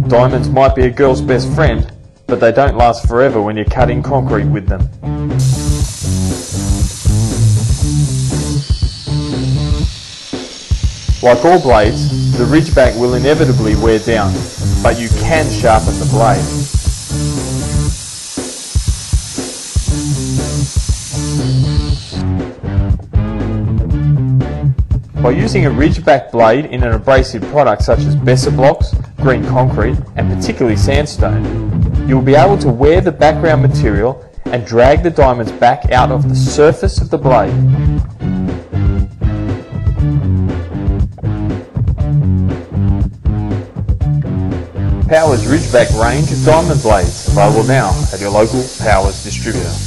Diamonds might be a girl's best friend, but they don't last forever when you're cutting concrete with them. Like all blades, the Ridgeback will inevitably wear down, but you can sharpen the blade. By using a Ridgeback blade in an abrasive product such as Besser blocks, green concrete, and particularly sandstone, you will be able to wear the background material and drag the diamonds back out of the surface of the blade. Powers Ridgeback range of diamond blades, available now at your local Powers distributor.